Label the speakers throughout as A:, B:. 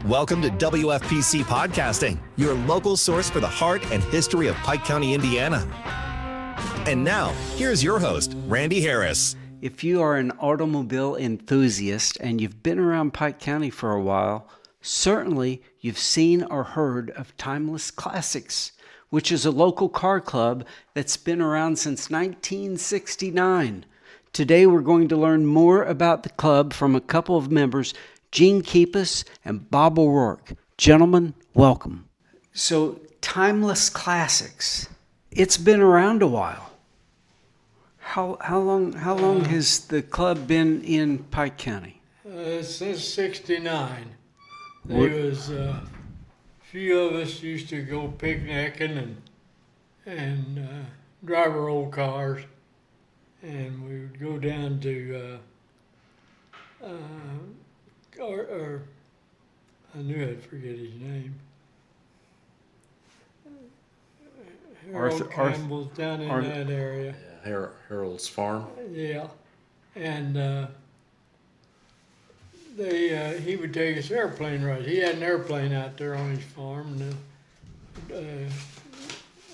A: Welcome to WFPC Podcasting, your local source for the heart and history of Pike County, Indiana. And now, here's your host, Randy Harris.
B: If you are an automobile enthusiast and you've been around Pike County for a while, certainly you've seen or heard of Timeless Classics, which is a local car club that's been around since 1969. Today we're going to learn more about the club from a couple of members, Gene Kepis and Bob O'Rourke. Gentlemen, welcome. So, Timeless Classics, it's been around a while. How long has the club been in Pike County?
C: Since '69. There was a few of us used to go picnicking and drive our old cars, and we would go down to I knew I'd forget his name. Harold Campbell's down in that area.
D: Yeah, Harold's farm.
C: Yeah, and he would take us airplane rides. He had an airplane out there on his farm, and the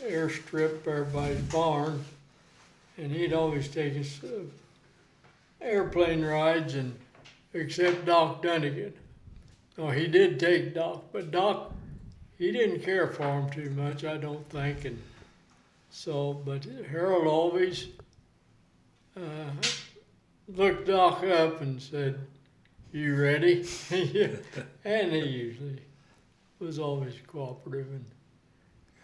C: airstrip everybody's barn, and he'd always take us airplane rides, and except Doc Dunnigan. No, he did take Doc, but Doc, he didn't care for him too much, I don't think, and so, but Harold always looked Doc up and said, "You ready?" And he usually was always cooperative,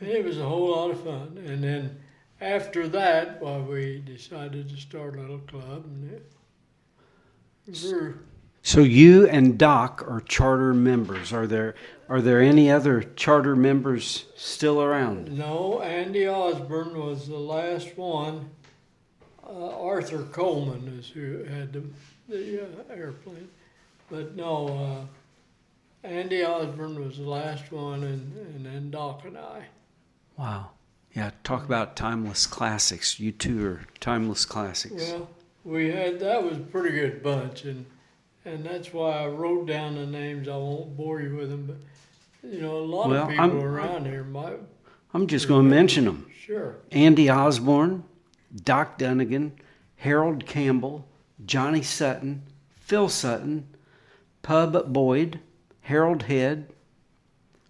C: and it was a whole lot of fun. And then after that, we decided to start a little club, and it grew.
B: So you and Doc are charter members. Are there any other charter members still around?
C: No, Andy Osborne was the last one. Arthur Coleman is who had the airplane. But no, Andy Osborne was the last one, and then Doc and I.
B: Wow. Yeah, talk about Timeless Classics. You two are Timeless Classics.
C: Well, that was a pretty good bunch, and that's why I wrote down the names. I won't bore you with them, but a lot of people around here might.
B: I'm just going to mention them.
C: Sure.
B: Andy Osborne, Doc Dunnigan, Harold Campbell, Johnny Sutton, Phil Sutton, Pub Boyd, Harold Head,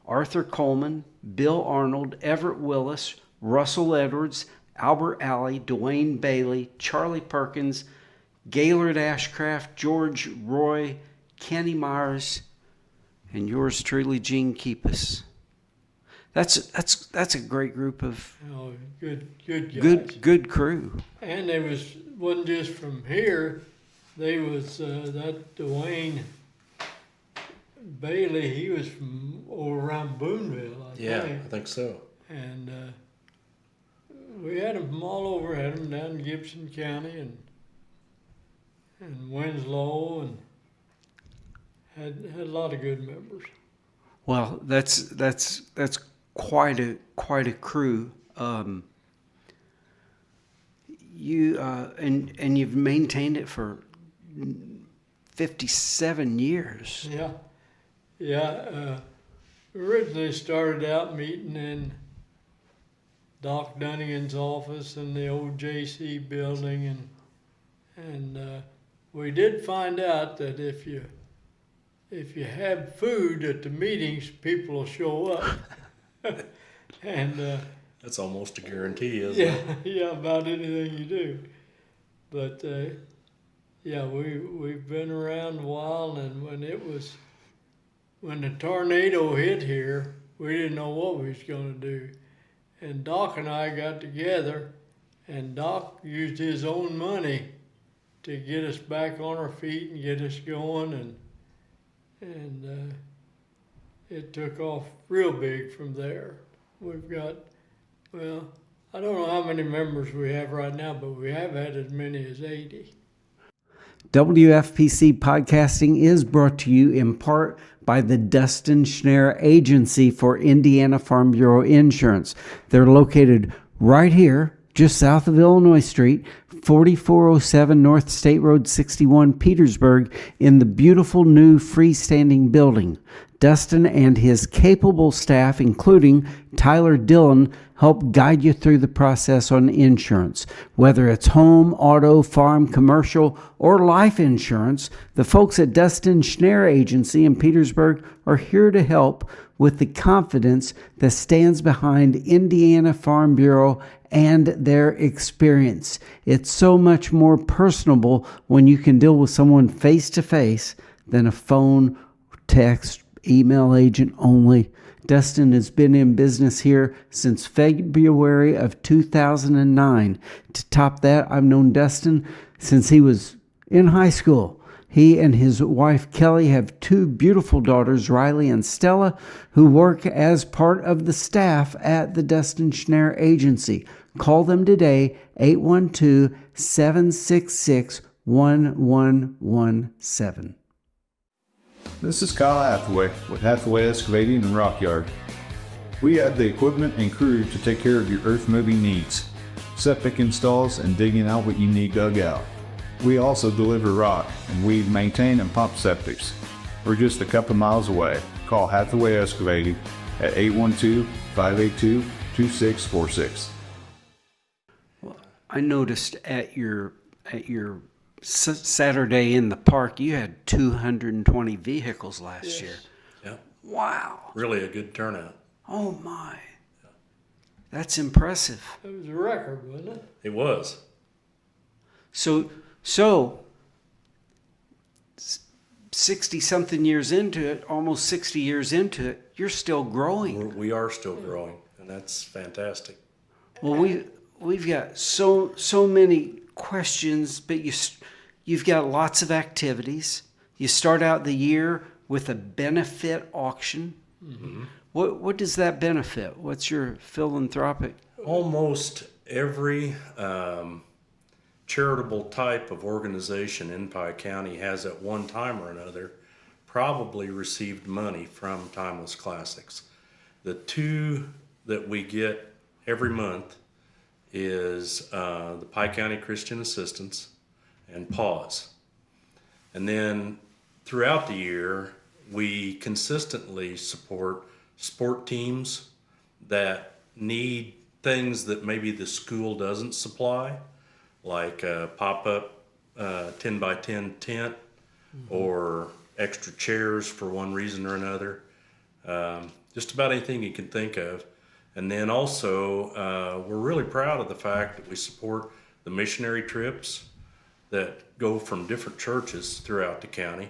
B: Arthur Coleman, Bill Arnold, Everett Willis, Russell Edwards, Albert Alley, Dwayne Bailey, Charlie Perkins, Gaylord Ashcraft, George Roy, Kenny Myers, and yours truly, Gene Kepis. That's a great group of
C: good guys.
B: Good crew.
C: And they wasn't just from here. They was that Dwayne Bailey. He was from over around Boonville, I think.
D: I think so.
C: And we had them from all over. Had them down in Gibson County and Winslow, and had a lot of good members.
B: Well, that's quite a crew. You and you've maintained it for 57 years.
C: Yeah. Originally started out meeting in Doc Dunnigan's office in the old JC building, and we did find out that if you have food at the meetings, people will show up. And
D: that's almost a guarantee, isn't it?
C: Yeah, about anything you do. But we've been around a while, and when the tornado hit here, we didn't know what we was going to do. And Doc and I got together, and Doc used his own money to get us back on our feet and get us going, and it took off real big from there. We've got, I don't know how many members we have right now, but we have had as many as 80.
B: WFPC Podcasting is brought to you in part by the Dustin Schneer Agency for Indiana Farm Bureau Insurance. They're located right here, just south of Illinois Street, 4407 North State Road 61, Petersburg, in the beautiful new freestanding building. Dustin and his capable staff, including Tyler Dillon, help guide you through the process on insurance. Whether it's home, auto, farm, commercial, or life insurance, the folks at Dustin Schneer Agency in Petersburg are here to help with the confidence that stands behind Indiana Farm Bureau and their experience. It's so much more personable when you can deal with someone face to face than a phone, text, email agent only. Dustin has been in business here since February of 2009. To top that, I've known Dustin since he was in high school. He and his wife Kelly have two beautiful daughters, Riley and Stella, who work as part of the staff at the Dustin Schneer Agency. Call them today, 812-766-1117.
E: This is Kyle Hathaway with Hathaway Excavating and Rock Yard. We have the equipment and crew to take care of your earth moving needs, septic installs, and digging out what you need dug out. We also deliver rock, and we maintain and pump septics. We're just a couple miles away. Call Hathaway Excavating at 812-582-2646.
B: I noticed at your Saturday in the park, you had 220 vehicles last year.
D: Yeah.
B: Wow.
D: Really a good turnout.
B: Oh my. That's impressive.
C: It was a record, wasn't it?
D: It was.
B: So 60-something years into it, almost 60 years into it, you're still growing.
D: We are still growing, and that's fantastic.
B: Well, we've got so many questions, but you've got lots of activities. You start out the year with a benefit auction. Mm-hmm. What does that benefit? What's your philanthropic?
D: Almost every charitable type of organization in Pike County has at one time or another probably received money from Timeless Classics. The two that we get every month is the Pike County Christian Assistance and PAWS. And then throughout the year, we consistently support sport teams that need things that maybe the school doesn't supply, like a pop-up 10 by 10 tent, or extra chairs for one reason or another. Just about anything you can think of. And then also, we're really proud of the fact that we support the missionary trips that go from different churches throughout the county.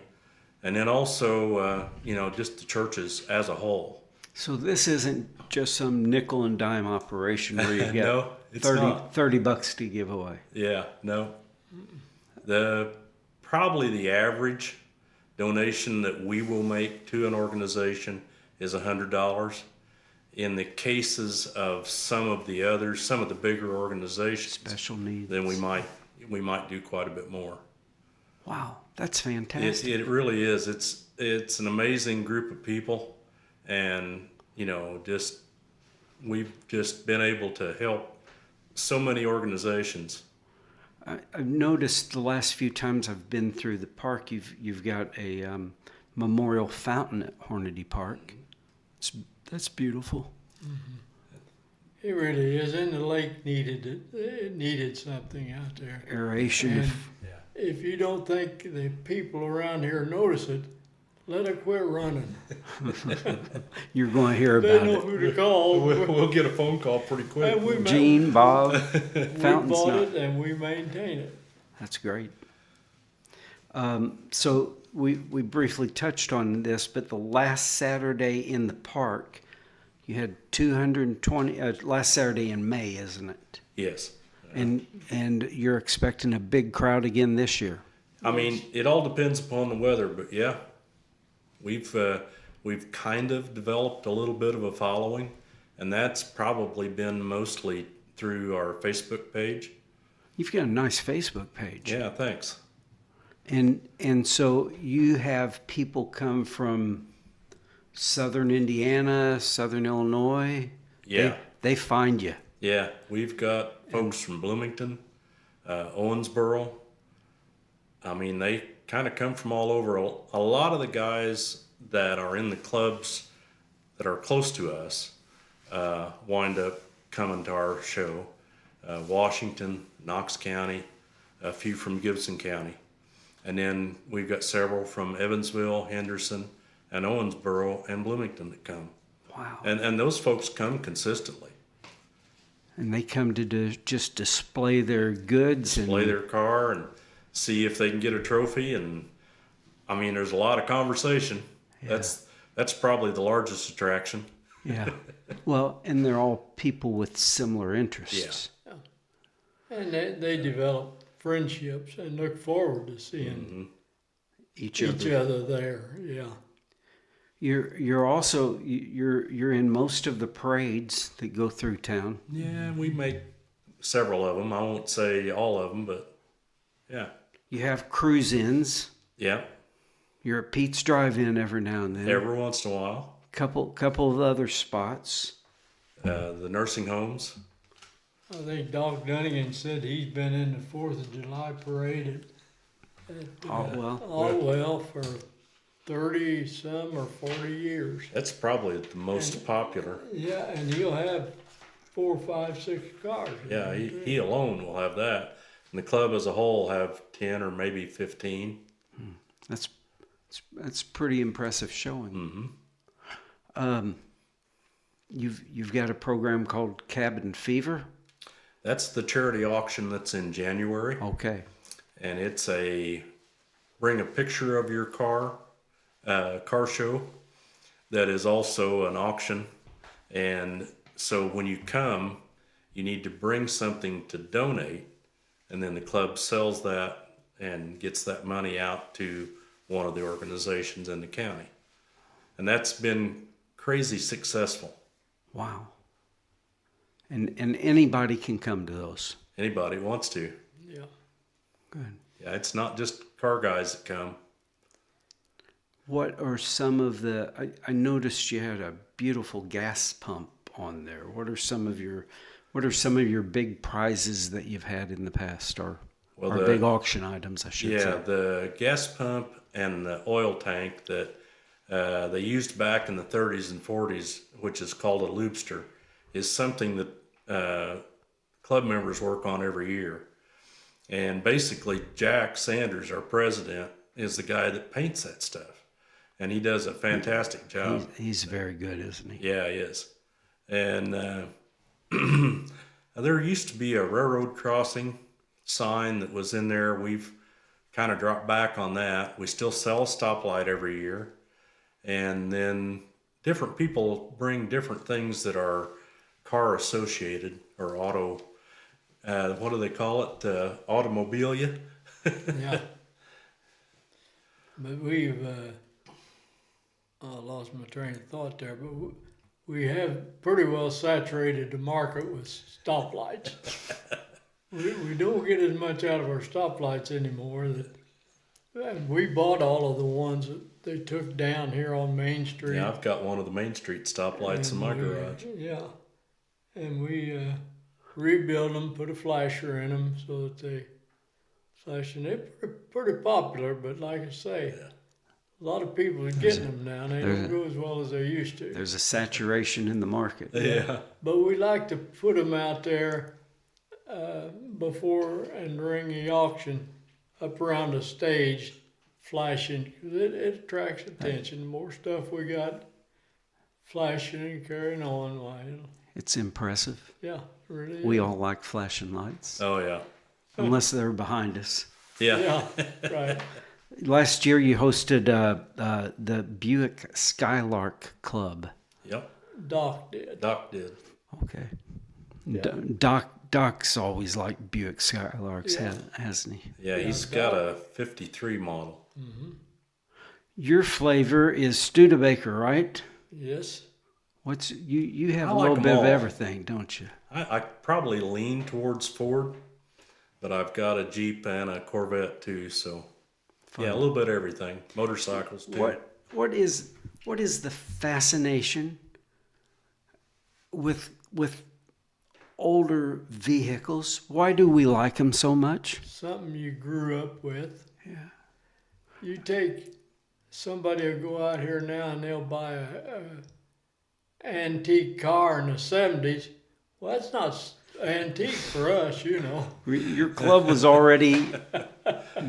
D: And then also, just the churches as a whole.
B: So this isn't just some nickel and dime operation where you get
D: No, it's not.
B: $30 to give away.
D: Yeah, no. Probably the average donation that we will make to an organization is $100. In the cases of some of the others, some of the bigger organizations,
B: Special needs.
D: then we might do quite a bit more.
B: Wow, that's fantastic.
D: It really is. It's an amazing group of people, and we've just been able to help so many organizations.
B: I've noticed the last few times I've been through the park, you've got a memorial fountain at Hornady Park. That's beautiful.
C: Mm-hmm. It really is, and the lake needed something out there.
B: Aeration.
C: And if you don't think the people around here notice it, let it quit running.
B: You're going to hear
C: They
B: about
C: know
B: it.
C: who to call.
D: We'll get a phone call pretty quick.
C: And we
B: Gene, Bob,
C: we
B: fountain's
C: bought
B: not.
C: it and we maintain it.
B: That's great. So we briefly touched on this, but the last Saturday in the park, you had 220. Last Saturday in May, isn't it?
D: Yes.
B: And you're expecting a big crowd again this year.
D: I mean, it all depends upon the weather, but yeah, we've kind of developed a little bit of a following, and that's probably been mostly through our Facebook page.
B: You've got a nice Facebook page.
D: Yeah, thanks.
B: And so you have people come from Southern Indiana, Southern Illinois.
D: Yeah.
B: They find you.
D: Yeah, we've got folks from Bloomington, Owensboro. I mean, they kind of come from all over. A lot of the guys that are in the clubs that are close to us wind up coming to our show. Washington, Knox County, a few from Gibson County. And then we've got several from Evansville, Henderson, and Owensboro, and Bloomington that come.
B: Wow.
D: And those folks come consistently.
B: And they come to just display their goods.
D: Display their car and see if they can get a trophy. And, I mean, there's a lot of conversation.
B: Yeah.
D: That's probably the largest attraction.
B: Yeah. Well, and they're all people with similar interests.
C: Yeah. And they develop friendships and look forward to seeing
B: Each
C: other there. Yeah.
B: You're also you're in most of the parades that go through town.
D: Yeah, we make several of them. I won't say all of them, but yeah.
B: You have cruise-ins.
D: Yeah.
B: You're at Pete's Drive-In every now and then.
D: Every once in a while.
B: Couple of other spots.
D: The nursing homes.
C: I think Doc Dunnigan said he's been in the 4th of July parade at Altwell for 30 some or 40 years.
D: That's probably the most popular.
C: Yeah, and he'll have 4, 5, 6 cars.
D: Yeah, he alone will have that. And the club as a whole have 10 or maybe 15.
B: That's pretty impressive showing. You've got a program called Cabin Fever.
D: That's the charity auction that's in January.
B: Okay.
D: And it's bring a picture of your car show that is also an auction. And so when you come, you need to bring something to donate, and then the club sells that and gets that money out to one of the organizations in the county. And that's been crazy successful.
B: Wow. And anybody can come to those.
D: Anybody wants to.
C: Yeah.
B: Good.
D: Yeah, it's not just car guys that come.
B: What are some of the? I noticed you had a beautiful gas pump on there. What are some of your big prizes that you've had in the past, or big auction items, I should say?
D: Yeah, the gas pump and the oil tank that they used back in the 30s and 40s, which is called a lubster, is something that club members work on every year. And basically, Jack Sanders, our president, is the guy that paints that stuff. And he does a fantastic job.
B: He's very good, isn't he?
D: Yeah, he is. And there used to be a railroad crossing sign that was in there. We've kind of dropped back on that. We still sell a stoplight every year. And then different people bring different things that are car associated or auto, what do they call it? Automobilia.
C: Yeah. But we've, I lost my train of thought there, but we have pretty well saturated the market with stoplights. we don't get as much out of our stoplights anymore. And we bought all of the ones that they took down here on Main Street.
D: Yeah, I've got one of the Main Street stoplights in my garage.
C: Yeah. And we rebuild them, put a flasher in them so that they flash. And they're pretty popular, but like I say, a lot of people are getting them now. They don't go as well as they used to.
B: There's a saturation in the market.
D: Yeah.
C: But we like to put them out there before and during the auction up around the stage flashing, because it attracts attention. The more stuff we got flashing and carrying on, why,
B: It's impressive.
C: yeah, it really is.
B: We all like flashing lights,
D: Oh, yeah.
B: unless they're behind us.
D: Yeah.
C: Yeah, right.
B: Last year you hosted the Buick Skylark Club.
D: Yep.
C: Doc did.
D: Doc did.
B: Okay.
C: Yeah.
B: Doc's always liked Buick Skylarks,
C: Yeah.
B: hasn't he?
D: Yeah, he's got a 53 model.
B: Your flavor is Studebaker, right?
C: Yes.
B: What's you have
D: I
B: a
D: like
B: little
D: them
B: bit of
D: all.
B: everything, don't you?
D: I probably lean towards Ford, but I've got a Jeep and a Corvette too, so yeah, a little bit of everything. Motorcycles too.
B: What is the fascination with older vehicles? Why do we like them so much?
C: Something you grew up with.
B: Yeah.
C: You take somebody will go out here now and they'll buy a antique car in the 70s. Well, that's not antique for us, you know.
B: Your club was already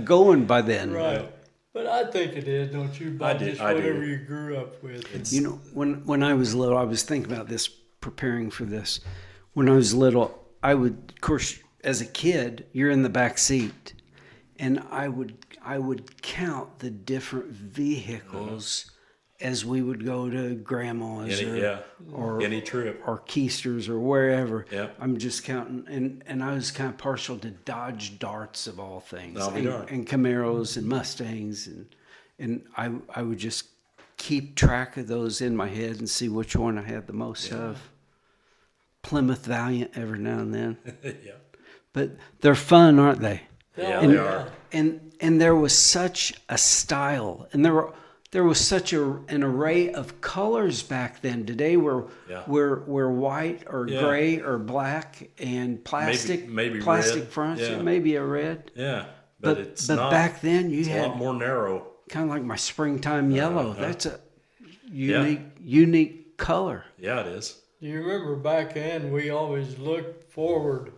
B: going by then.
C: Right. But I think it is, don't you, Bob? Just whatever you grew up with.
B: You know, when I was little, I was thinking about this, preparing for this. When I was little, I would, of course, as a kid, you're in the back seat, and I would count the different vehicles as we would go to grandma's or
D: any trip
B: or Keister's or wherever.
D: Yeah.
B: I'm just counting, and I was kind of partial to Dodge Darts of all things, and Camaros and Mustangs, and I would just keep track of those in my head and see which one I had the most of. Plymouth Valiant every now and then.
D: Yeah.
B: But they're fun, aren't they?
D: Yeah,
B: and,
D: they are.
B: And there was such a style, and there was such an array of colors back then. Today we're white or gray or black and plastic,
D: maybe
B: plastic
D: red.
B: fronts,
D: Yeah.
B: maybe a red.
D: Yeah, but it's not.
B: Back then you had
D: a lot more narrow.
B: kind of like my springtime yellow. That's a unique color.
D: Yeah, it is.
C: Do you remember back then we always looked forward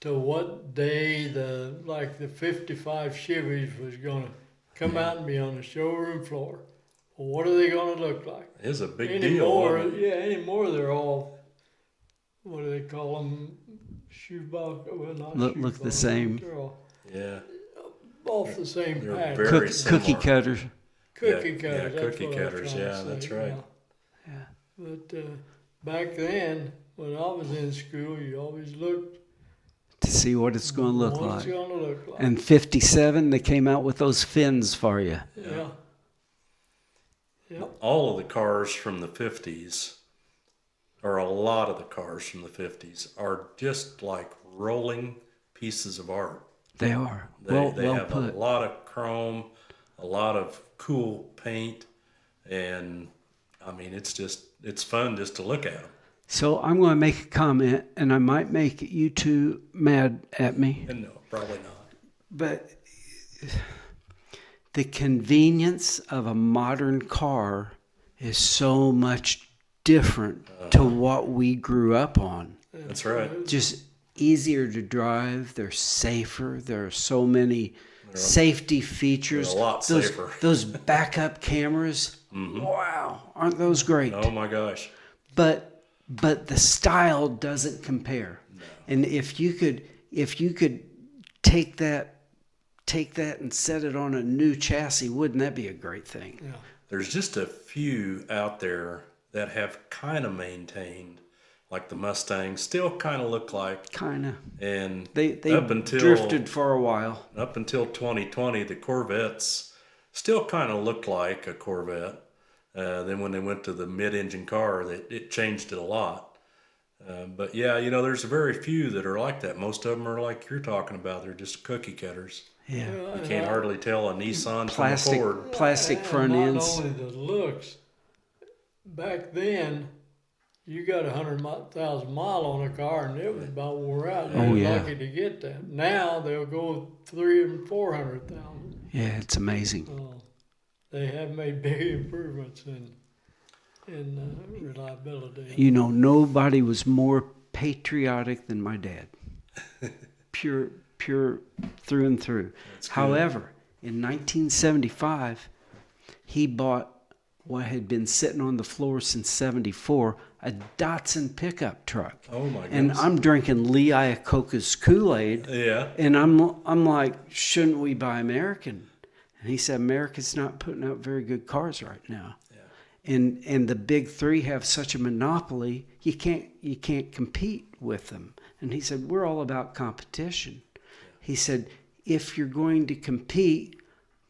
C: to what day the 55 Chevys was going to come out and be on the showroom floor? Well, what are they going to look like?
D: It was a big deal.
C: Anymore they're all, what do they call them? Shoebox? Well, not
B: look the same.
C: They're all
D: Yeah.
C: off the same
D: They're
C: pattern.
D: very similar.
B: Cookie cutters.
C: Cookie cutters.
D: Yeah,
C: that's
D: cookie
C: what I was
D: cutters.
C: trying to
D: Yeah,
C: say,
D: that's right.
B: Yeah.
C: But back then, when I was in school, you always looked
B: To see what it's going to look
C: what
B: like.
C: it's going to look like.
B: And 57, they came out with those fins for you.
C: Yeah. Yep.
D: All of the cars from the 50s, or a lot of the cars from the 50s, are just like rolling pieces of art.
B: They are.
D: They
B: well
D: have
B: put.
D: a lot of chrome, a lot of cool paint, and I mean, it's fun just to look at them.
B: So I'm going to make a comment, and I might make you two mad at me.
D: And no, probably not.
B: But the convenience of a modern car is so much different to what we grew up on.
D: That's right.
B: Just easier to drive. They're safer. There are so many safety features.
D: They're a lot safer.
B: Those backup cameras. Wow, aren't those great?
D: Oh my gosh.
B: But the style doesn't compare. No. And if you could take that and set it on a new chassis, wouldn't that be a great thing?
C: Yeah.
D: There's just a few out there that have kind of maintained, like the Mustangs, still kind of look like.
B: Kind of.
D: And
B: they drifted for a while.
D: Up until 2020, the Corvettes still kind of looked like a Corvette. Then when they went to the mid-engine car, it changed it a lot. But yeah, there's very few that are like that. Most of them are like you're talking about. They're just cookie cutters.
B: Yeah.
D: You can't hardly tell a Nissan from a Ford.
B: Plastic front ends.
C: Not only the looks. Back then, you got 100,000 mile on a car, and it was about wore out. You were lucky to get that. Now they'll go 300,000 and 400,000.
B: Yeah, it's amazing.
C: They have made big improvements in reliability.
B: Nobody was more patriotic than my dad. Pure through and through. However, in 1975, he bought what had been sitting on the floor since 74, a Datsun pickup truck.
D: Oh my goodness.
B: And I'm drinking Lee Iacocca's Kool-Aid.
D: Yeah.
B: And I'm like, shouldn't we buy American? And he said, America's not putting out very good cars right now. Yeah. And the big three have such a monopoly, you can't compete with them. And he said, we're all about competition. Yeah. He said, if you're going to compete,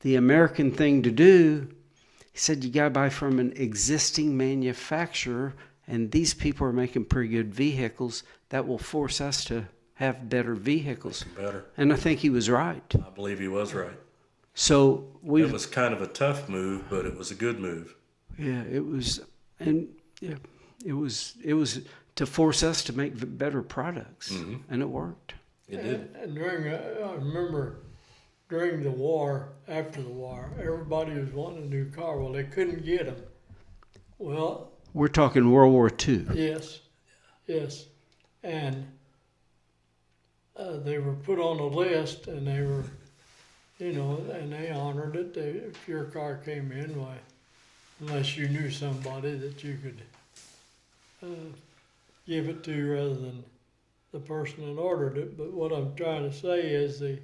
B: the American thing to do, he said, you got to buy from an existing manufacturer, and these people are making pretty good vehicles that will force us to have better vehicles.
D: Better.
B: And I think he was right.
D: I believe he was right.
B: So
D: it was kind of a tough move, but it was a good move.
B: Yeah, it was, and yeah, it was to force us to make better products, and it worked.
D: It did.
C: And I remember during the war, after the war, everybody was wanting a new car. Well, they couldn't get them. Well,
B: We're talking World War II.
C: yes, and they were put on a list, and they were, and they honored it. If your car came in, why, unless you knew somebody that you could give it to rather than the person that ordered it. But what I'm trying to say is the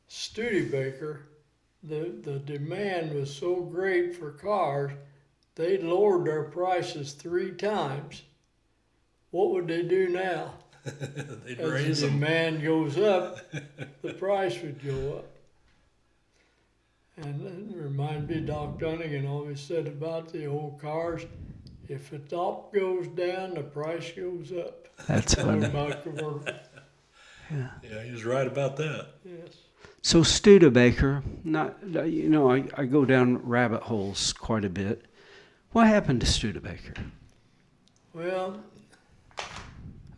C: Studebaker, the demand was so great for cars, they lowered their prices 3 times. What would they do now?
D: They'd
C: As
D: raise
C: the
D: them.
C: demand goes up, the price would go up. And it reminds me, Doc Dunnigan always said about the old cars, if the top goes down, the price goes up.
B: That's funny.
C: About convertible.
D: Yeah, he was right about that.
C: Yes.
B: So Studebaker, I go down rabbit holes quite a bit. What happened to Studebaker?
C: Well,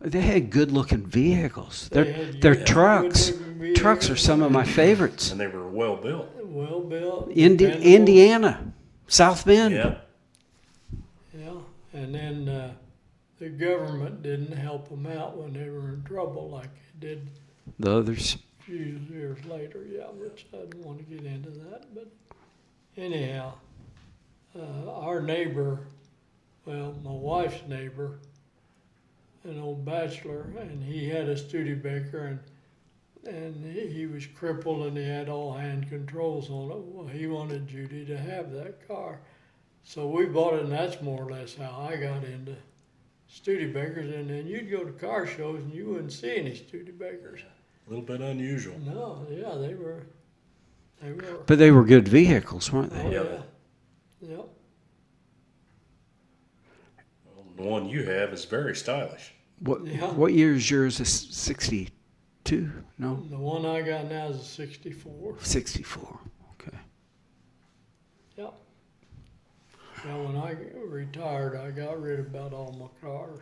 B: They had good-looking vehicles.
C: They
B: They're
C: had
B: trucks.
C: good-looking vehicles.
B: Trucks are some of my favorites.
D: And they were well built.
C: well built.
B: Indiana, South Bend.
D: Yeah.
C: Yeah, and then the government didn't help them out when they were in trouble like they did
B: The others.
C: a few years later. Yeah, which I don't want to get into that. But anyhow, our neighbor, well, my wife's neighbor, an old bachelor, and he had a Studebaker, and he was crippled and he had all hand controls on it. Well, he wanted Judy to have that car. So we bought it, and that's more or less how I got into Studebakers. And then you'd go to car shows and you wouldn't see any Studebakers.
D: A little bit unusual.
C: No, yeah, they were.
B: But they were good vehicles, weren't
C: Oh,
B: they?
D: Yeah.
C: yeah.
D: Well, the one you have is very stylish.
C: Yeah.
B: What year is yours? 62? No?
C: The one I got now is a 64.
B: 64. Okay.
C: Yeah. Yeah, when I retired, I got rid of about all my cars.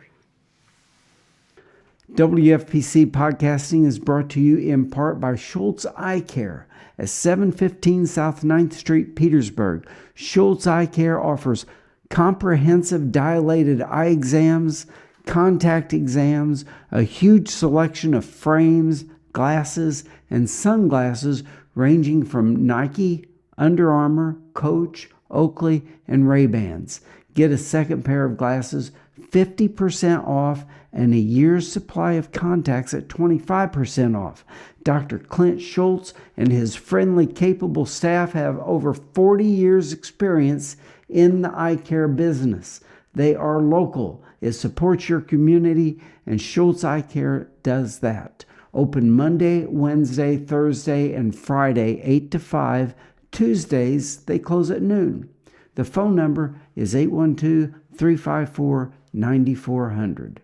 B: WFPC podcasting is brought to you in part by Schultz Eye Care at 715 South 9th Street, Petersburg. Schultz Eye Care offers comprehensive dilated eye exams, contact exams, a huge selection of frames, glasses, and sunglasses ranging from Nike, Under Armour, Coach, Oakley, and Ray-Bans. Get a second pair of glasses 50% off and a year's supply of contacts at 25% off. Dr. Clint Schultz and his friendly, capable staff have over 40 years' experience in the eye care business. They are local. It supports your community, and Schultz Eye Care does that. Open Monday, Wednesday, Thursday, and Friday, 8 to 5. Tuesdays, they close at noon. The phone number is 812-354-9400.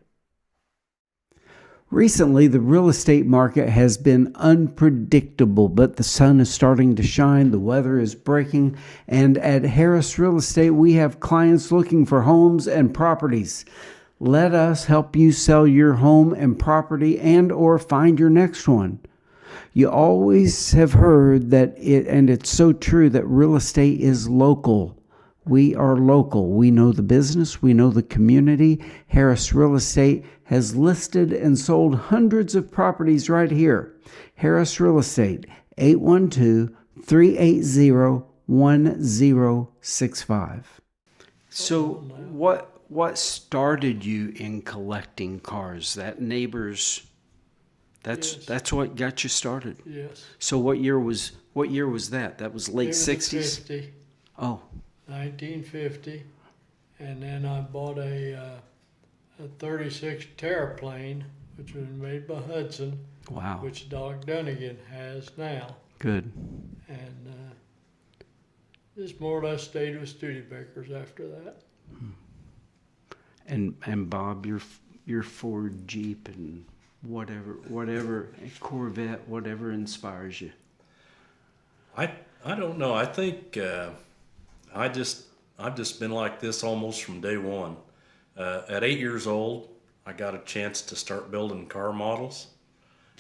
B: Recently, the real estate market has been unpredictable, but the sun is starting to shine, the weather is breaking, and at Harris Real Estate, we have clients looking for homes and properties. Let us help you sell your home and property and or find your next one. You always have heard that it's so true, that real estate is local. We are local. We know the business. We know the community. Harris Real Estate has listed and sold hundreds of properties right here. Harris Real Estate, 812-380-1065. So what started you in collecting cars? That neighbor's, that's what got you started.
C: Yes.
B: So what year was that? That was late
C: It was
B: 60s?
C: 50,
B: Oh,
C: 1950, and then I bought a 36 Terraplane, which was made by Hudson,
B: wow.
C: which Doc Dunnigan has now,
B: Good.
C: and just more or less stayed with Studebakers after that.
B: And Bob, your Ford Jeep and whatever Corvette, whatever inspires you.
D: I don't know. I think I've just been like this almost from day one. At 8 years old, I got a chance to start building car models,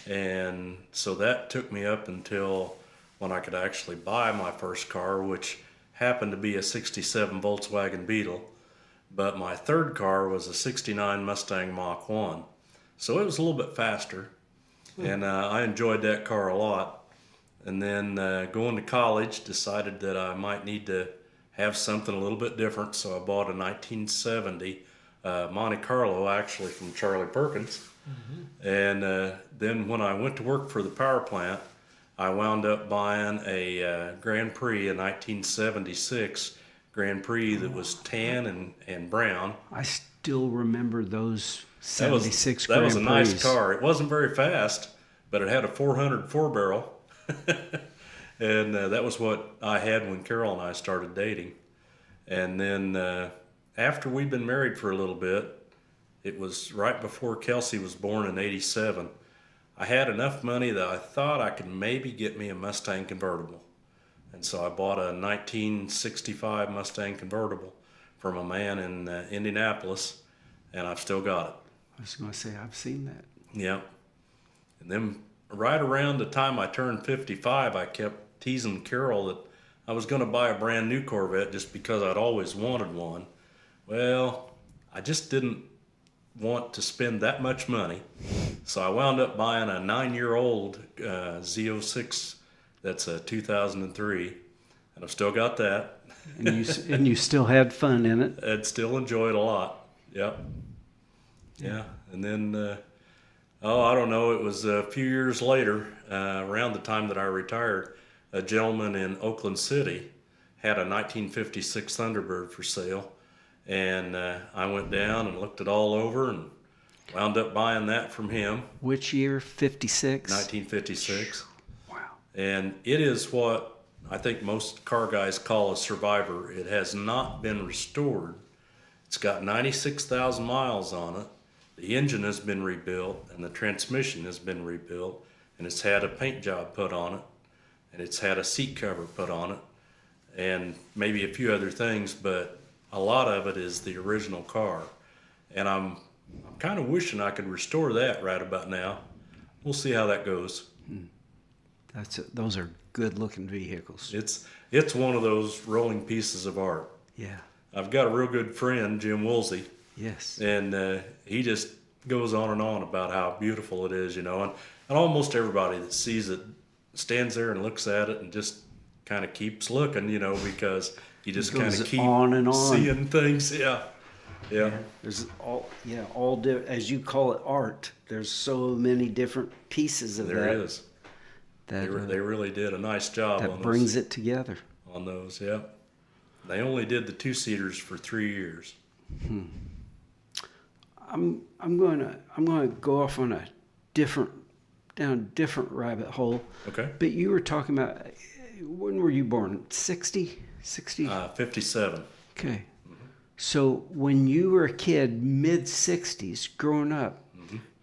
D: and so that took me up until when I could actually buy my first car, which happened to be a 67 Volkswagen Beetle. But my third car was a 69 Mustang Mach 1. So it was a little bit faster, and I enjoyed that car a lot. And then going to college, decided that I might need to have something a little bit different, so I bought a 1970 Monte Carlo, actually from Charlie Perkins. And then when I went to work for the power plant, I wound up buying a Grand Prix, a 1976 Grand Prix that was tan and brown.
B: I still remember those 76
D: that
B: Grand
D: was a nice
B: Prix.
D: car. It wasn't very fast, but it had a 400 4-barrel. And that was what I had when Carol and I started dating. And then after we'd been married for a little bit, it was right before Kelsey was born in '87. I had enough money that I thought I could maybe get me a Mustang convertible. And so I bought a 1965 Mustang convertible from a man in Indianapolis, and I've still got it.
B: I was going to say, I've seen that.
D: Yeah. And then right around the time I turned 55, I kept teasing Carol that I was going to buy a brand new Corvette just because I'd always wanted one. Well, I just didn't want to spend that much money. So I wound up buying a 9-year-old Z06 that's a 2003, and I've still got that.
B: And you still had fun in it.
D: I'd still enjoy it a lot. Yep. Yeah. And then, I don't know, it was a few years later, around the time that I retired, a gentleman in Oakland City had a 1956 Thunderbird for sale. And I went down and looked it all over and wound up buying that from him.
B: Which year? 56?
D: 1956.
B: Wow.
D: And it is what I think most car guys call a survivor. It has not been restored. It's got 96,000 miles on it. The engine has been rebuilt and the transmission has been rebuilt, and it's had a paint job put on it, and it's had a seat cover put on it, and maybe a few other things, but a lot of it is the original car. And I'm kind of wishing I could restore that right about now. We'll see how that goes.
B: Those are good-looking vehicles.
D: It's one of those rolling pieces of art.
B: Yeah.
D: I've got a real good friend, Jim Woolsey,
B: Yes.
D: and he just goes on and on about how beautiful it is, and almost everybody that sees it stands there and looks at it and just kind of keeps looking, because you just kind of keep
B: on and on.
D: seeing things. Yeah.
B: There's as you call it, art. There's so many different pieces of
D: There
B: that.
D: is.
B: That
D: They really did a nice job
B: that
D: on
B: brings
D: those.
B: it together.
D: On those, yeah. They only did the 2-seaters for 3 years.
B: I'm gonna go off on down a different rabbit hole.
D: Okay.
B: But you were talking about, when were you born? 60?
D: 57.
B: Okay. So when you were a kid, mid-60s, growing up,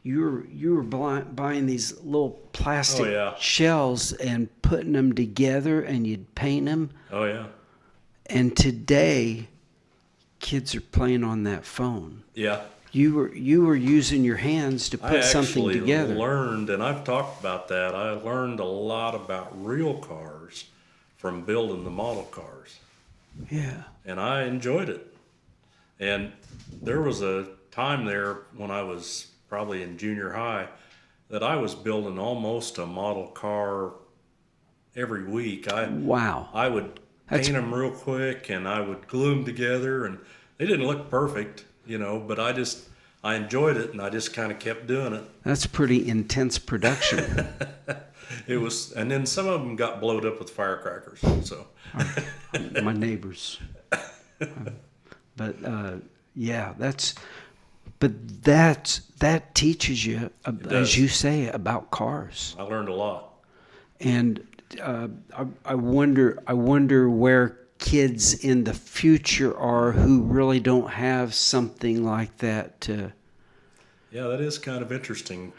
B: you were buying these little plastic shells and putting them together, and you'd paint them.
D: Oh yeah.
B: And today, kids are playing on that phone.
D: Yeah.
B: You were using your hands to put something together.
D: I learned, and I've talked about that, I learned a lot about real cars from building the model cars.
B: Yeah.
D: And I enjoyed it. And there was a time there when I was probably in junior high that I was building almost a model car every week.
B: Wow.
D: I would paint them real quick, and I would glue them together, and they didn't look perfect, but I enjoyed it, and I just kind of kept doing it.
B: That's pretty intense production.
D: It was, and then some of them got blowed up with firecrackers. So
B: My neighbors. But yeah, that teaches you, as you say, about cars.
D: I learned a lot.
B: And I wonder where kids in the future are who really don't have something like that to.
D: Yeah, that is kind of interesting.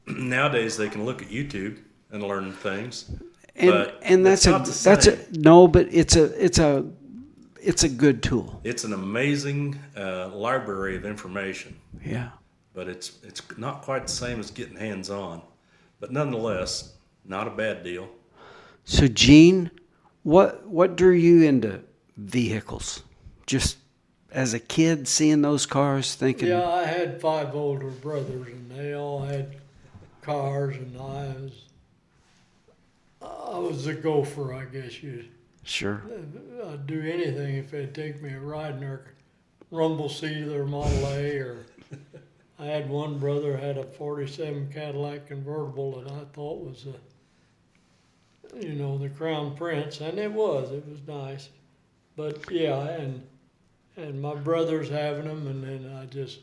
D: Nowadays they can look at YouTube and learn things. But it's a good tool. It's an amazing library of information.
B: Yeah.
D: But it's not quite the same as getting hands on. But nonetheless, not a bad deal.
B: So, Gene, what drew you into vehicles? Just as a kid, seeing those cars, thinking,
C: Yeah, I had 5 older brothers, and they all had cars, and I was a gopher, I guess you'd.
B: sure,
C: I'd do anything if they'd take me a ride in their rumble seat of their Model A, or I had one brother had a 47 Cadillac convertible that I thought was the Crown Prince, and it was nice. But yeah, and my brothers having them, and then I just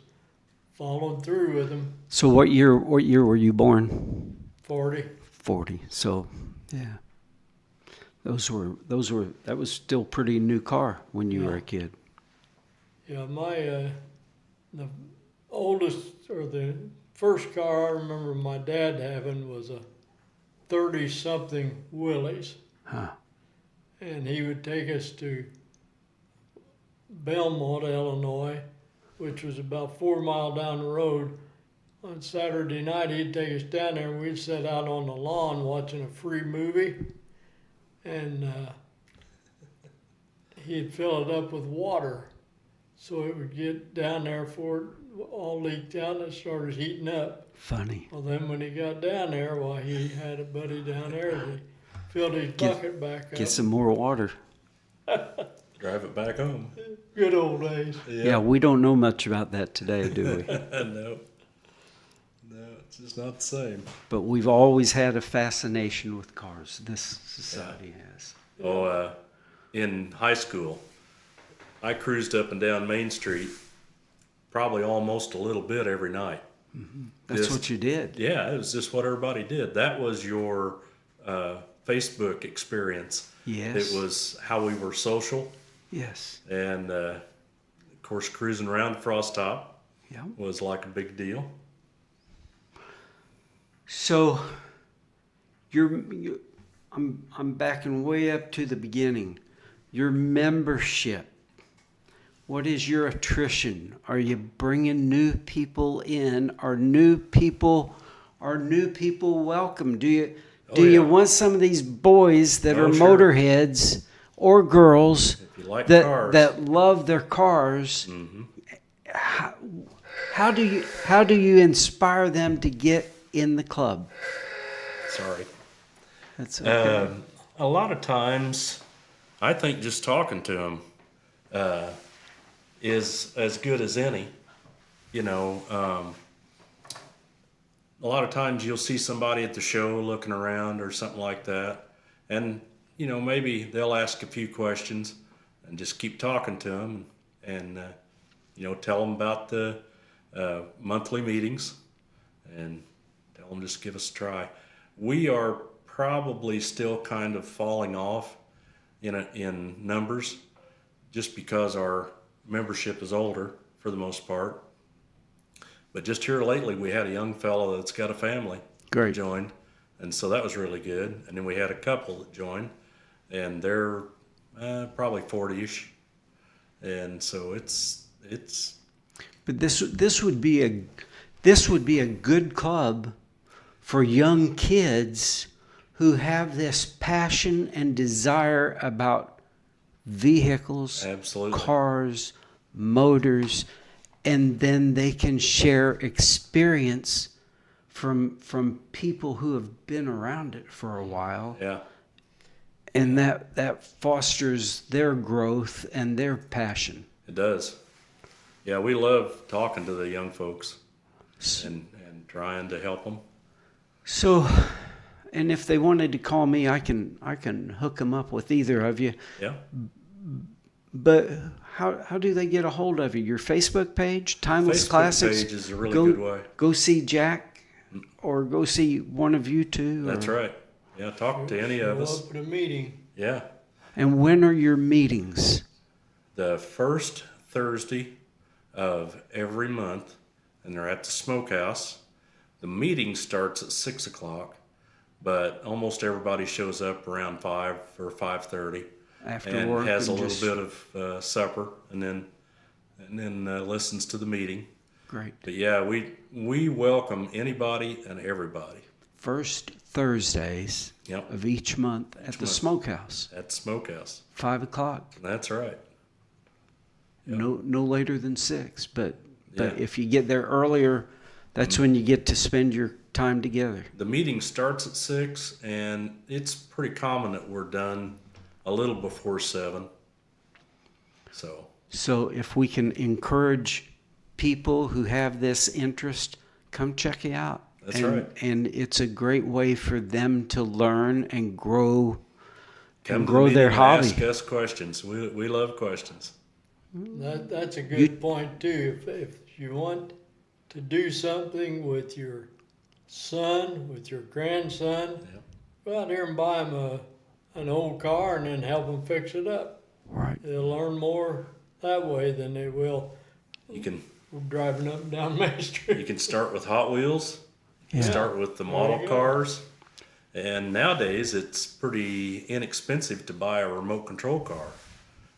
C: followed through with them.
B: So what year were you born?
C: 40.
B: 40. So, yeah. That was still pretty new car when you were a kid.
C: Yeah, the oldest, or the first car I remember my dad having was a 30-something Willys.
B: Huh.
C: And he would take us to Belmont, Illinois, which was about 4 miles down the road. On Saturday night, he'd take us down there, and we'd sit out on the lawn watching a free movie. And he'd fill it up with water, so it would get down there before it all leaked out and it started heating up.
B: Funny.
C: Well, then when he got down there, he had a buddy down there that filled his bucket back up.
B: Get some more water.
D: Drive it back home.
C: Good old days.
B: Yeah, we don't know much about that today, do we?
D: No, it's just not the same.
B: But we've always had a fascination with cars. This society has.
D: Oh, in high school, I cruised up and down Main Street, probably almost a little bit every night.
B: Mm-hmm. That's what you did.
D: Yeah, it was just what everybody did. That was your Facebook experience.
B: Yes.
D: It was how we were social.
B: Yes.
D: And, of course, cruising around the Frost Top was like a big deal.
B: So, I'm backing way up to the beginning. Your membership. What is your attrition? Are you bringing new people in? Are new people welcome? Do you want some of these boys that are
D: sure.
B: motorheads or girls
D: If you like
B: that
D: cars.
B: that love their cars?
D: Mm-hmm.
B: How do you inspire them to get in the club?
D: Sorry.
B: That's okay.
D: A lot of times, I think just talking to them is as good as any. A lot of times you'll see somebody at the show looking around or something like that, and maybe they'll ask a few questions and just keep talking to them, and tell them about the monthly meetings, and tell them just give us a try. We are probably still kind of falling off in numbers, just because our membership is older for the most part. But just here lately, we had a young fellow that's got a family join, and so that was really good. And then we had a couple that joined, and they're probably 40-ish, and so it's.
B: But this would be a good club for young kids who have this passion and desire about vehicles,
D: Absolutely.
B: cars, motors, and then they can share experience from people who have been around it for a while.
D: Yeah.
B: And that fosters their growth and their passion.
D: It does. Yeah, we love talking to the young folks and trying to help them.
B: So, and if they wanted to call me, I can hook them up with either of you.
D: Yeah.
B: But how do they get a hold of you? Your Facebook page, Timeless Classics?
D: Facebook page is a really good way.
B: Go see Jack, or go see one of you two.
D: That's right. Yeah, talk to any of us.
C: Show up at a meeting.
D: Yeah.
B: And when are your meetings?
D: The first Thursday of every month, and they're at the Smokehouse. The meeting starts at 6 o'clock, but almost everybody shows up around 5 or 5:30.
B: After
D: and
B: work,
D: has a
B: and
D: little bit of supper, and then listens to the meeting.
B: Great.
D: But yeah, we welcome anybody and everybody.
B: first Thursdays
D: Yep.
B: of each month at the
D: month.
B: smokehouse,
D: At Smokehouse.
B: 5 o'clock.
D: That's right.
B: No later than 6. But
D: Yeah.
B: if you get there earlier, that's when you get to spend your time together.
D: The meeting starts at 6, and it's pretty common that we're done a little before 7.
B: So if we can encourage people who have this interest, come check it out.
D: That's right.
B: And it's a great way for them to learn and grow
D: Come
B: and
D: to the
B: grow
D: meeting
B: their
D: and
B: hobby.
D: Ask us questions. We love questions.
C: That's a good point too. If you want to do something with your son, with your grandson, go out there and buy them an old car and then help them fix it up.
B: Right.
C: They'll learn more that way than they will
D: You can
C: driving up and down Main Street.
D: you can start with Hot Wheels.
B: Yeah.
D: Start with the
C: There
D: model
C: you go.
D: cars. And nowadays it's pretty inexpensive to buy a remote control car.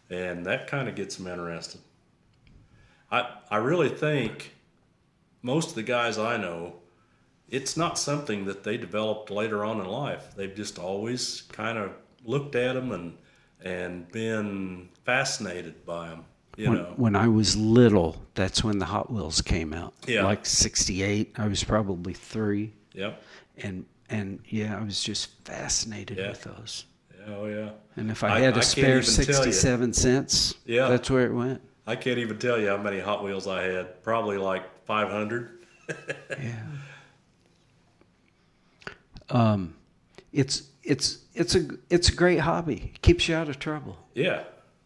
D: And that kind of gets them interested. I really think most of the guys I know, it's not something that they developed later on in life. They've just always kind of looked at them and been fascinated by them, you know.
B: When I was little, that's when the Hot Wheels came out.
D: Yeah.
B: Like 68. I was probably 3.
D: Yep.
B: And yeah, I was just fascinated
D: Yeah.
B: with those.
D: Oh, yeah.
B: And if
D: I
B: I had a
D: can't
B: spare
D: even tell you.
B: 67 cents,
D: Yeah.
B: that's where it went.
D: I can't even tell you how many Hot Wheels I had. Probably like 500.
B: Yeah. It's a great hobby. It keeps you out of trouble.
D: Yeah,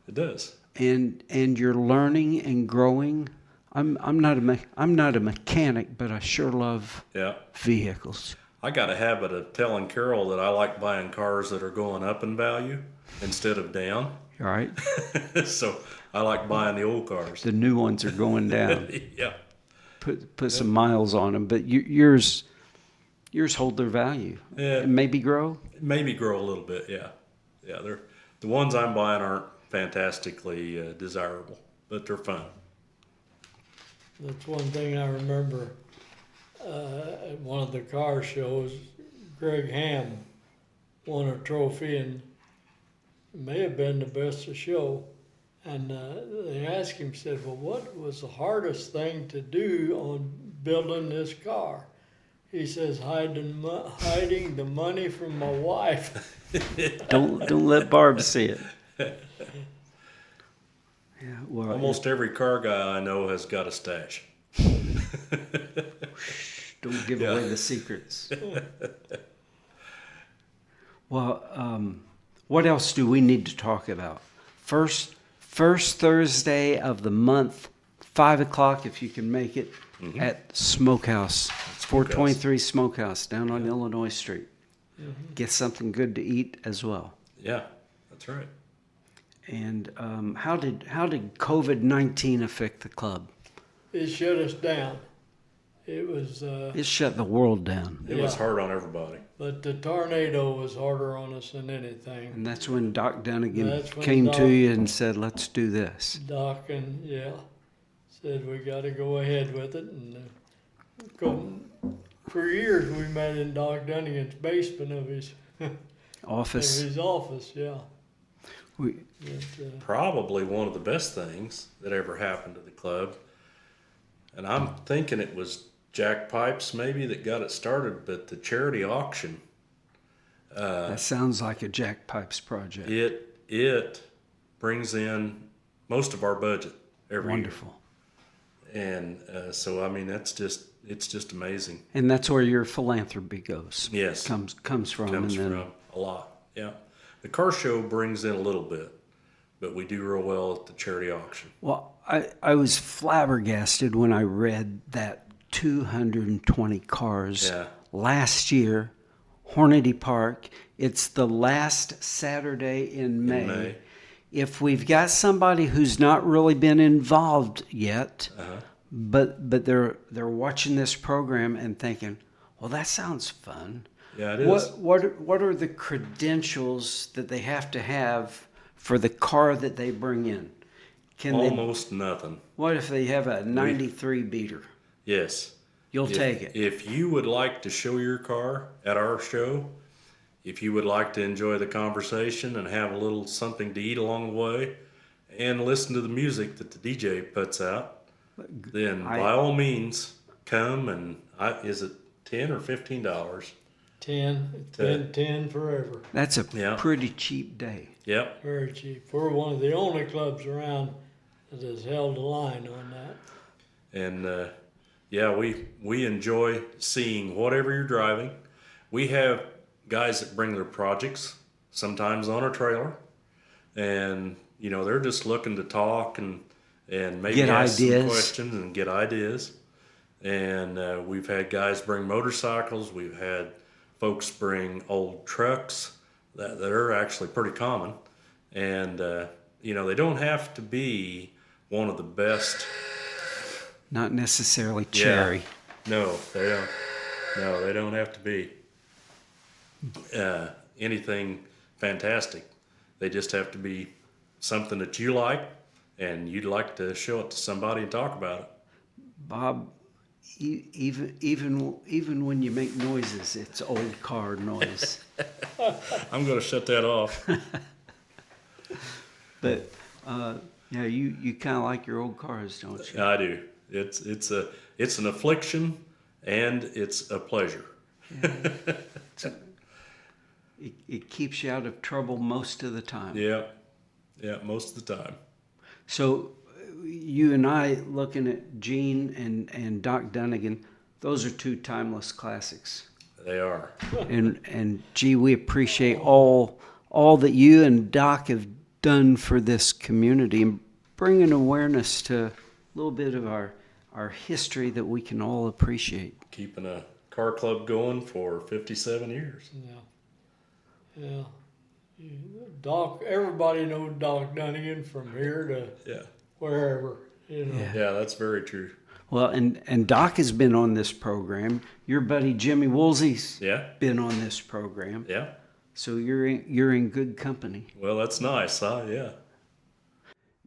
D: it does.
B: And you're learning and growing. I'm not a mechanic, but I sure love
D: Yeah.
B: vehicles.
D: I got a habit of telling Carol that I like buying cars that are going up in value instead of down.
B: All right.
D: So I like buying the old cars.
B: The new ones are going down.
D: Yeah.
B: Put some miles on them, but yours hold their value.
D: Yeah.
B: And maybe grow.
D: Maybe grow a little bit. Yeah. Yeah. They're the ones I'm buying aren't fantastically desirable, but they're fun.
C: That's one thing I remember at one of the car shows. Greg Ham won a trophy and it may have been the best of the show. And they asked him, said, well, what was the hardest thing to do on building this car? He says, hiding the money from my wife.
B: Don't let Barb see it. Yeah, well,
D: Almost every car guy I know has got a stash.
B: don't give away the secrets. Well, what else do we need to talk about? First Thursday of the month, 5 o'clock if you can make it, at Smokehouse, 423 Smokehouse down on Illinois Street. Get something good to eat as well.
D: Yeah, that's right.
B: And how did COVID-19 affect the club?
C: It shut us down. It was,
B: It shut the world down.
D: It was
C: Yeah.
D: hard on everybody.
C: but the tornado was harder on us than anything.
B: And that's when Doc Dunnigan
C: That's when
B: came
C: Doc-
B: to you and said, let's do this.
C: Doc and said we got to go ahead with it, and for years we met in Doc Dunnigan's basement of his
B: Office.
C: office. Yeah,
B: We,
C: but,
D: Probably one of the best things that ever happened to the club. And I'm thinking it was Jack Pipes maybe that got it started, but the charity auction,
B: that sounds like a Jack Pipes project.
D: it brings in most of our budget every
B: Wonderful.
D: year. And so I mean it's just amazing.
B: And that's where your philanthropy goes.
D: Yes.
B: Comes from.
D: Comes
B: and then,
D: from a lot. Yeah. The car show brings in a little bit, but we do real well at the charity auction.
B: Well, I was flabbergasted when I read that 220 cars
D: Yeah.
B: last year, Hornady Park. It's the last Saturday in May.
D: May.
B: If we've got somebody who's not really been involved yet,
D: Uh-huh.
B: but they're watching this program and thinking, well, that sounds fun.
D: Yeah, it is.
B: What are the credentials that they have to have for the car that they bring in? Can they?
D: Almost nothing.
B: What if they have a 93 beater?
D: Yes.
B: You'll take it.
D: If you would like to show your car at our show, if you would like to enjoy the conversation and have a little something to eat along the way and listen to the music that the DJ puts out, then by all means, come and is it $10 or $15?
C: 10 forever.
B: That's a pretty cheap day.
D: Yep.
C: Very cheap. We're one of the only clubs around that has held the line on that.
D: And we enjoy seeing whatever you're driving. We have guys that bring their projects, sometimes on a trailer, and they're just looking to talk and maybe
B: get
D: ask
B: ideas.
D: Some questions and get ideas. And we've had guys bring motorcycles. We've had folks bring old trucks that are actually pretty common. And, they don't have to be one of the best.
B: Not necessarily cherry.
D: No, they don't. No, they don't have to be anything fantastic. They just have to be something that you like and you'd like to show it to somebody and talk about it.
B: Bob, even when you make noises, it's old car noise.
D: I'm going to shut that off.
B: But you kind of like your old cars, don't you?
D: I do. It's an affliction and it's a pleasure.
B: Yeah. It keeps you out of trouble most of the time.
D: Yeah, most of the time.
B: So you and I, looking at Gene and Doc Dunnigan, those are two timeless classics.
D: They are.
B: And gee, we appreciate all that you and Doc have done for this community and bringing awareness to a little bit of our history that we can all appreciate.
D: Keeping a car club going for 57 years.
C: Yeah. Doc, everybody knows Doc Dunnigan from here to wherever,
D: Yeah, that's very true.
B: Well, and Doc has been on this program. Your buddy Jimmy Woolsey's been on this program.
D: Yeah.
B: So you're in good company.
D: Well, that's nice, huh? Yeah.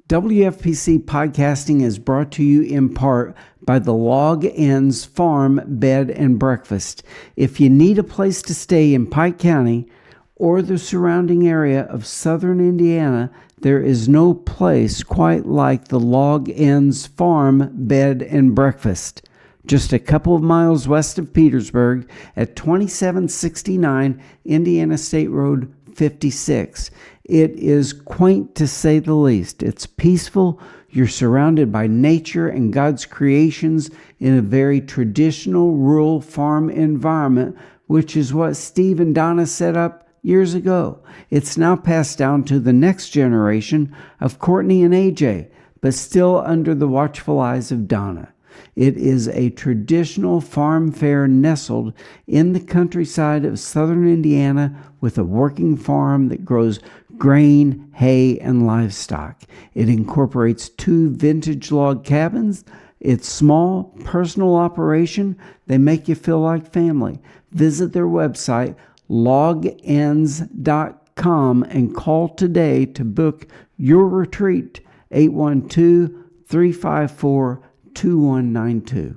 B: WFPC podcasting is brought to you in part by the Log Ends Farm Bed and Breakfast. If you need a place to stay in Pike County or the surrounding area of southern Indiana, there is no place quite like the Log Ends Farm Bed and Breakfast. Just a couple of miles west of Petersburg at 2769 Indiana State Road 56. It is quaint to say the least. It's peaceful. You're surrounded by nature and God's creations in a very traditional rural farm environment, which is what Steve and Donna set up years ago. It's now passed down to the next generation of Courtney and AJ, but still under the watchful eyes of Donna. It is a traditional farm fare nestled in the countryside of southern Indiana with a working farm that grows grain, hay, and livestock. It incorporates 2 vintage log cabins. It's small, personal operation. They make you feel like family. Visit their website, logends.com, and call today to book your retreat, 812-354-2192.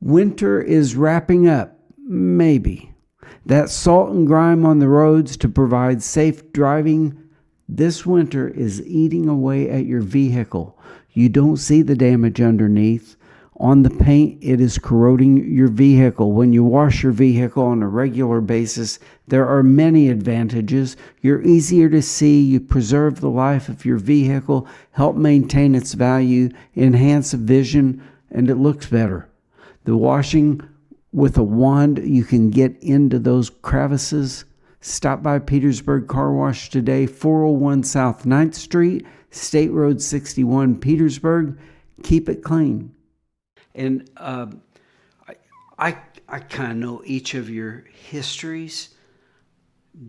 B: Winter is wrapping up, maybe. That salt and grime on the roads to provide safe driving this winter is eating away at your vehicle. You don't see the damage underneath. On the paint, it is corroding your vehicle. When you wash your vehicle on a regular basis, there are many advantages. You're easier to see, you preserve the life of your vehicle, help maintain its value, enhance vision, and it looks better. The washing with a wand, you can get into those crevices. Stop by Petersburg Car Wash today, 401 South 9th Street, State Road 61, Petersburg. Keep it clean. And I kind of know each of your histories.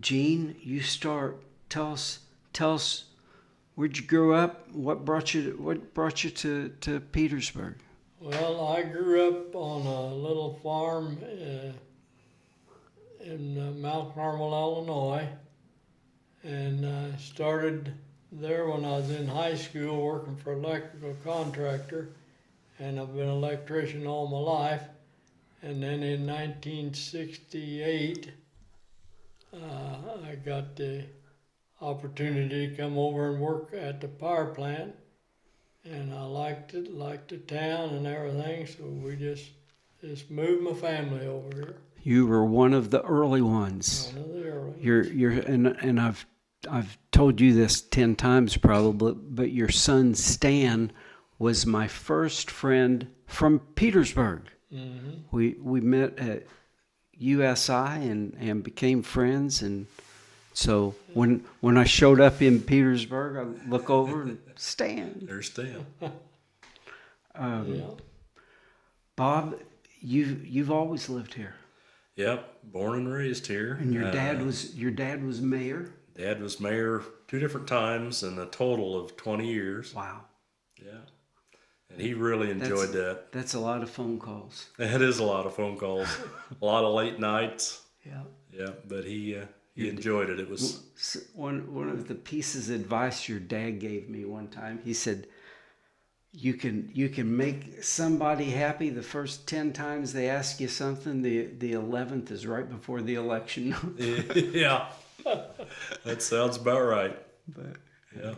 B: Gene, you start. Tell us, where'd you grow up? What brought you to Petersburg?
C: Well, I grew up on a little farm in Mount Carmel, Illinois, and I started there when I was in high school working for an electrical contractor, and I've been an electrician all my life. And then in 1968, I got the opportunity to come over and work at the power plant, and I liked it, liked the town and everything, so we just moved my family over here.
B: You were one of the early ones.
C: One of the early ones.
B: You're and I've told you this 10 times probably, but your son Stan was my first friend from Petersburg.
C: Mm-hmm.
B: We met at USI and became friends, and so when I showed up in Petersburg, I look over and Stan.
D: There's Stan.
C: Yeah.
B: Bob, you've always lived here,
D: Yep, born and raised here.
B: and your dad was mayor.
D: Dad was mayor 2 different times in a total of 20 years.
B: Wow,
D: Yeah. And he really enjoyed that.
B: That's a lot of phone calls.
D: It is a lot of phone calls, a lot of late nights.
B: Yeah.
D: Yeah, but he enjoyed it. It was
B: One of the pieces of advice your dad gave me one time. He said, "You can make somebody happy the first 10 times they ask you something. The 11th is right before the election."
D: yeah, that sounds about right.
B: But
D: Yeah,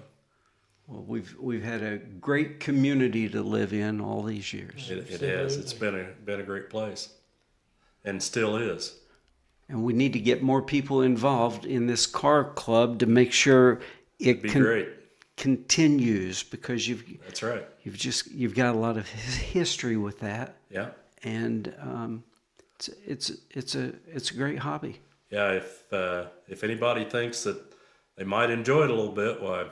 B: well, we've had a great community to live in all these years,
D: it has. It's been a great place, and still is.
B: and we need to get more people involved in this car club to make sure it
D: Be great.
B: continues, because
D: That's right.
B: you've got a lot of history with that,
D: Yeah,
B: and it's a great hobby.
D: yeah. If anybody thinks that they might enjoy it a little bit, why,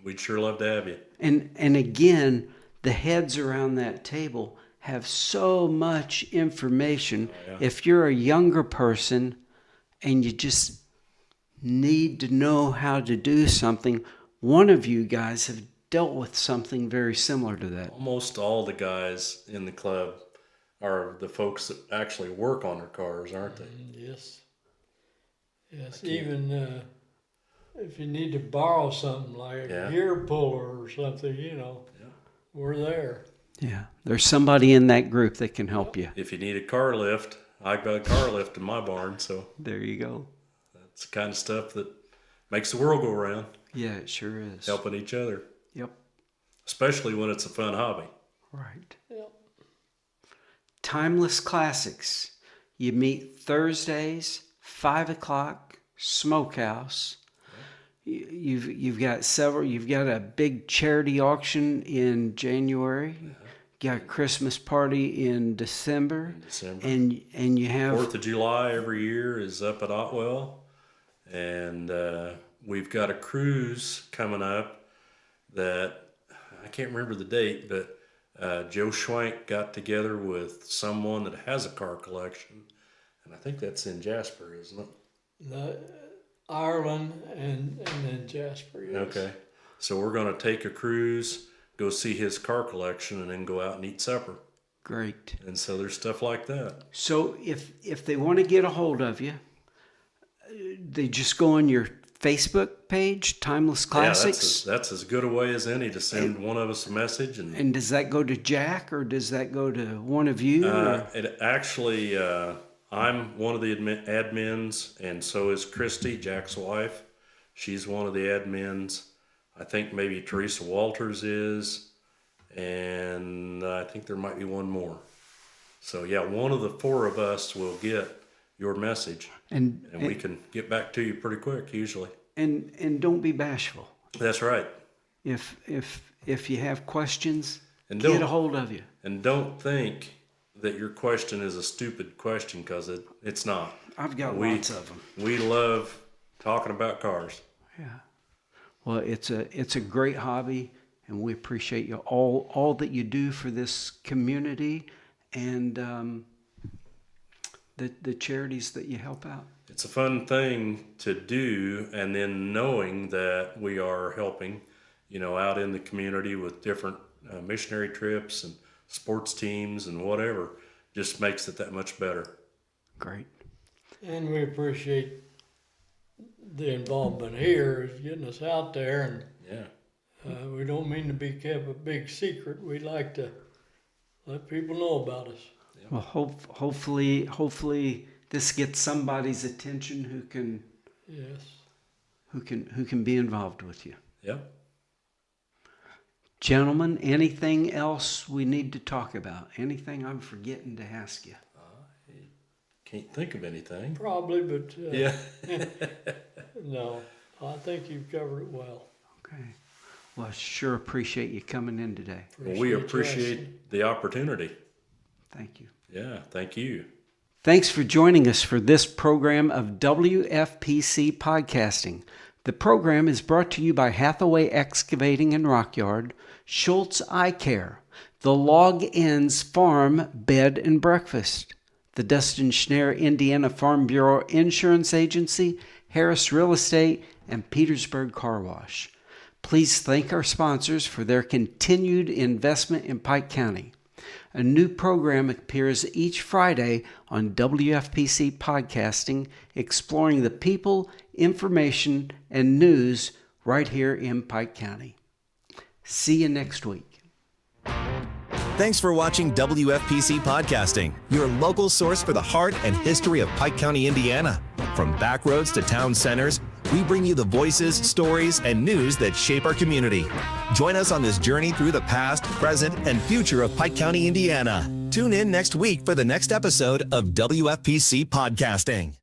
D: we'd sure love to have you.
B: And again, the heads around that table have so much information.
D: Oh, yeah.
B: If you're a younger person and you just need to know how to do something, one of you guys have dealt with something very similar to that.
D: Almost all the guys in the club are the folks that actually work on their cars, aren't they?
C: Yes. Yes. Even if you need to borrow something like a gear puller or something, we're there.
B: Yeah, there's somebody in that group that can help you.
D: If you need a car lift, I've got a car lift in my barn, so
B: There you go.
D: that's the kind of stuff that makes the world go around,
B: Yeah, it sure is.
D: helping each other,
B: Yep.
D: especially when it's a fun hobby.
B: Right.
C: Yep.
B: Timeless Classics. You meet Thursdays, 5 o'clock, Smokehouse. You've got several. You've got a big charity auction in January. You got a Christmas party in December. And you have
D: 4th of July every year is up at Otwell, and we've got a cruise coming up that I can't remember the date, but Joe Schwank got together with someone that has a car collection, and I think that's in Jasper, isn't it?
C: Ireland and then Jasper. Yes.
D: Okay, so we're going to take a cruise, go see his car collection, and then go out and eat supper.
B: great.
D: And so there's stuff like that.
B: So if they want to get a hold of you, they just go on your Facebook page, Timeless Classics.
D: Yeah, that's as good a way as any to send one of us a message.
B: And does that go to Jack, or does that go to one of you?
D: It actually, I'm one of the admins, and so is Christy, Jack's wife. She's one of the admins. I think maybe Teresa Walters is, and I think there might be one more. So yeah, one of the 4 of us will get your message, and we can get back to you pretty quick usually.
B: And don't be bashful.
D: That's right.
B: If you have questions,
D: And
B: get
D: don't-
B: a hold of you.
D: And don't think that your question is a stupid question, because it's not.
B: I've got lots of them.
D: We love talking about cars.
B: Yeah. Well, it's a great hobby, and we appreciate you all that you do for this community, and the charities that you help out.
D: It's a fun thing to do, and then knowing that we are helping, out in the community with different missionary trips and sports teams and whatever, just makes it that much better.
B: Great.
C: And we appreciate the involvement here, is getting us out there,
D: Yeah.
C: and we don't mean to be kept a big secret. We like to let people know about us.
B: Well, hopefully this gets somebody's attention who can be involved with you.
D: Yep.
B: Gentlemen, anything else we need to talk about? Anything I'm forgetting to ask you?
D: Can't think of anything.
C: Probably, but
D: Yeah.
C: no, I think you've covered it well.
B: Okay. Well, I sure appreciate you coming in today.
D: Well, we
C: you
D: appreciate
C: asking.
D: the opportunity.
B: Thank you.
D: Yeah, thank you.
B: Thanks for joining us for this program of WFPC Podcasting. The program is brought to you by Hathaway Excavating and Rock Yard, Schultz Eye Care, the Log Ends Farm Bed and Breakfast, the Dustin Schneer Indiana Farm Bureau Insurance Agency, Harris Real Estate, and Petersburg Car Wash. Please thank our sponsors for their continued investment in Pike County. A new program appears each Friday on WFPC Podcasting, exploring the people, information, and news right here in Pike County. See you next week.
A: Thanks for watching WFPC Podcasting, your local source for the heart and history of Pike County, Indiana. From back roads to town centers, we bring you the voices, stories, and news that shape our community. Join us on this journey through the past, present, and future of Pike County, Indiana. Tune in next week for the next episode of WFPC Podcasting.